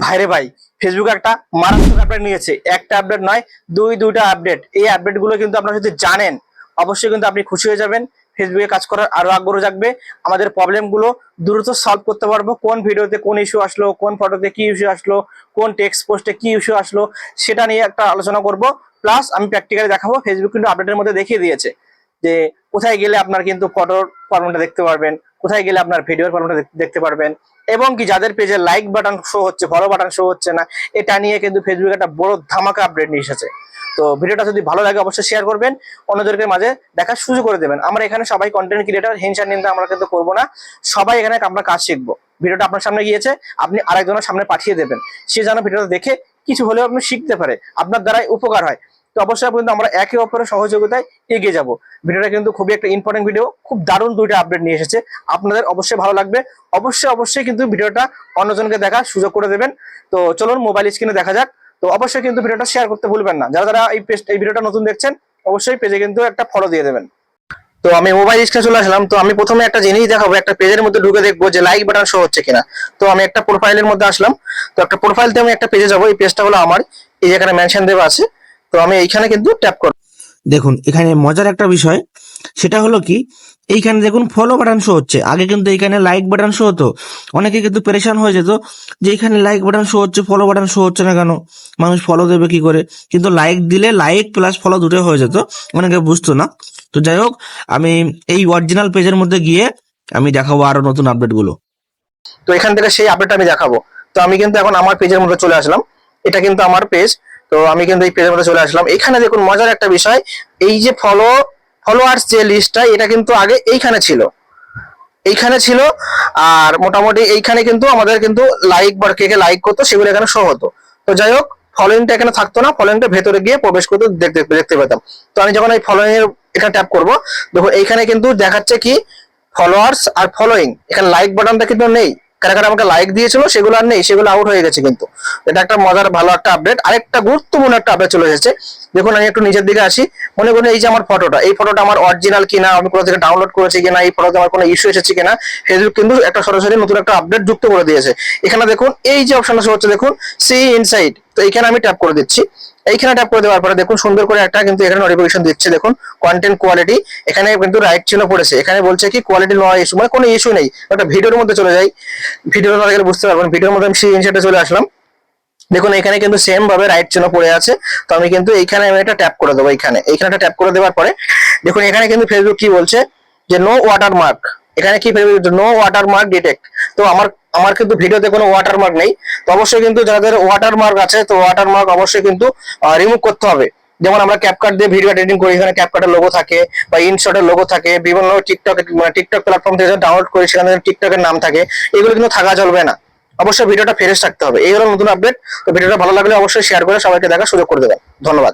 ভাইরে ভাই, ফেসবুক একটা মারাত্মক আপডেট নিয়েছে। একটা আপডেট নয়, দুইটা আপডেট। এই আপডেট গুলো কিন্তু আপনারা যদি জানেন, অবশ্যই কিন্তু আপনি খুশি হয়ে যাবেন। ফেসবুকে কাজ করার আরো আগ্রহ জাগবে। আমাদের প্রবলেম গুলো দ্রুত সলভ করতে পারবো। কোন ভিডিওতে কোন ইস্যু আসলো, কোন ফটোতে কি ইস্যু আসলো, কোন টেক্সট পোস্টে কি ইস্যু আসলো, সেটা নিয়ে একটা আলোচনা করব। প্লাস আমি প্র্যাকটিক্যালি দেখাবো। ফেসবুক কিন্তু আপডেটের মধ্যে দেখিয়ে দিয়েছে যে কোথায় গেলে আপনার কিন্তু ফটোর প্রবলেমটা দেখতে পারবেন, কোথায় গেলে আপনার ভিডিওর প্রবলেমটা দেখতে পারবেন, এবং কি যাদের পেজে লাইক বাটন শো হচ্ছে, ফলো বাটন শো হচ্ছে না, এটা নিয়ে কিন্তু ফেসবুক একটা বড় ধামাকা আপডেট নিয়ে এসেছে। তো ভিডিওটা যদি ভালো লাগে অবশ্যই শেয়ার করবেন, অন্যদেরকে মাঝে দেখার সুযোগ করে দেবেন। আমরা এখানে সবাই কন্টেন্ট ক্রিয়েটার, হিংসা নিন্দা আমরা কিন্তু করবো না। সবাই এখানে আমরা কাজ শিখবো। ভিডিওটা আপনার সামনে গিয়েছে, আপনি আরেকজনের সামনে পাঠিয়ে দেবেন, সে যেন ভিডিওটা দেখে কিছু হলেও আপনি শিখতে পারে, আপনার দ্বারাই উপকার হয়। তো অবশ্যই কিন্তু আমরা একে অপরের সহযোগিতায় এগিয়ে যাব। ভিডিওটা কিন্তু খুবই একটা ইম্পর্টেন্ট ভিডিও, খুব দারুণ দুইটা আপডেট নিয়ে এসেছে, আপনাদের অবশ্যই ভালো লাগবে। অবশ্যই কিন্তু ভিডিওটা অন্যজনকে দেখার সুযোগ করে দেবেন। তো চলুন মোবাইল স্ক্রিনে দেখা যাক। তো অবশ্যই কিন্তু ভিডিওটা শেয়ার করতে ভুলবেন না। যারা যারা এই ভিডিওটা নতুন দেখছেন, অবশ্যই পেজে কিন্তু একটা ফলো দিয়ে দেবেন। তো আমি মোবাইল স্ক্রিনে চলে আসলাম। তো আমি প্রথমে একটা জিনিস দেখাবো, একটা পেজের মধ্যে ঢুকে দেখবো যে লাইক বাটন শো হচ্ছে কিনা। তো আমি একটা প্রোফাইলের মধ্যে আসলাম। তো একটা প্রোফাইলতে আমি একটা পেজে যাবো। এই পেজটা হলো আমার, এই যেখানে মেনশন দেওয়া আছে। তো আমি এইখানে কিন্তু ট্যাপ করব। দেখুন এখানে মজার একটা বিষয়, সেটা হলো কি, এইখানে দেখুন ফলো বাটন শো হচ্ছে। আগে কিন্তু এইখানে লাইক বাটন শো হতো। অনেকে কিন্তু পেরেশান হয়ে যেত যে এখানে লাইক বাটন শো হচ্ছে, ফলো বাটন শো হচ্ছে না কেন, মানুষ ফলো দেবে কি করে। কিন্তু লাইক দিলে লাইক প্লাস ফলো দুটো হয়ে যেত, অনেকে বুঝতো না। তো যাই হোক, আমি এই অরিজিনাল পেজের মধ্যে গিয়ে আমি দেখাবো আরো নতুন আপডেট গুলো। তো এখান থেকে সেই আপডেটটা আমি দেখাবো। তো আমি কিন্তু এখন আমার পেজের মধ্যে চলে আসলাম। এটা কিন্তু আমার পেজ। তো আমি কিন্তু এই পেজের মধ্যে চলে আসলাম। এখানে দেখুন মজার একটা বিষয়, এই যে ফলোয়ার্স যে লিস্টটা, এটা কিন্তু আগে এইখানে ছিল। আর মোটামুটি এইখানে কিন্তু আমাদের কিন্তু লাইক বা কে কে লাইক করতো সেগুলো এখানে শো হতো। তো যাই হোক, ফলোইংটা এখানে থাকতো না, ফলোইংটা ভেতরে গিয়ে প্রবেশ করতে দেখতে পেতাম। তো আমি যখন এই ফলোইং এর এখানে ট্যাপ করবো, দেখো এইখানে কিন্তু দেখাচ্ছে কি ফলোয়ার্স আর ফলোইং। এখানে লাইক বাটনটা কিন্তু নেই। কারা কারা আমাকে লাইক দিয়েছিল সেগুলো আর নেই, সেগুলো আউট হয়ে গেছে। কিন্তু এটা একটা মজার ভালো একটা আপডেট। আরেকটা গুরুত্বপূর্ণ একটা আপডেট চলে এসেছে। দেখুন আমি একটু নিচের দিকে আসি। মনে করুন এই যে আমার ফটোটা, এই ফটোটা আমার অরিজিনাল কিনা, আমি কোথা থেকে ডাউনলোড করেছি কিনা, এই ফটোতে আমার কোনো ইস্যু এসেছে কিনা, ফেসবুক কিন্তু একটা সরাসরি নতুন একটা আপডেট যুক্ত করে দিয়েছে। এখানে দেখুন এই যে অপশনটা হচ্ছে, দেখুন সি ইনসাইড। তো এখানে আমি ট্যাপ করে দিচ্ছি। এইখানে ট্যাপ করে দেওয়ার পরে দেখুন সুন্দর করে একটা কিন্তু এখানে নোটিফিকেশন দিচ্ছে। দেখুন কন্টেন্ট কোয়ালিটি, এখানে কিন্তু রাইট চিহ্ন পড়েছে। এখানে বলছে কি কোয়ালিটি নো ইস্যু, মানে কোনো ইস্যু নেই। একটা ভিডিওর মধ্যে চলে যাই, ভিডিওর না গেলে বুঝতে পারবেন। ভিডিওর মধ্যে আমি সেই ইনসাইডে চলে আসলাম। দেখুন এখানে কিন্তু সেম ভাবে রাইট চিহ্ন পড়ে আছে। তো আমি কিন্তু এইখানে আমি এটা ট্যাপ করে দেবো। এইখানে একটা ট্যাপ করে দেওয়ার পরে দেখুন এখানে কিন্তু ফেসবুক কি বলছে যে নো ওয়াটারমার্ক। এখানে কি নো ওয়াটারমার্ক ডিটেক্ট। তো আমার কিন্তু ভিডিওতে কোনো ওয়াটারমার্ক নেই। তো অবশ্যই কিন্তু যাদের ওয়াটারমার্ক আছে, তো ওয়াটারমার্ক অবশ্যই কিন্তু রিমুভ করতে হবে। যেমন আমরা ক্যাপকাট দিয়ে ভিডিও এডিটিং করি, এখানে ক্যাপকাটের লোগো থাকে বা ইনশটের লোগো থাকে, বিভিন্ন টিকটক প্ল্যাটফর্ম থেকে ডাউনলোড করি সেখানে টিকটকের নাম থাকে, এগুলো কিন্তু থাকা চলবে না। অবশ্যই ভিডিওটা ফ্রেশ রাখতে হবে। এই হলো নতুন আপডেট। তো ভিডিওটা ভালো লাগলে অবশ্যই শেয়ার করে সবাইকে দেখার সুযোগ করে দেবেন। ধন্যবাদ।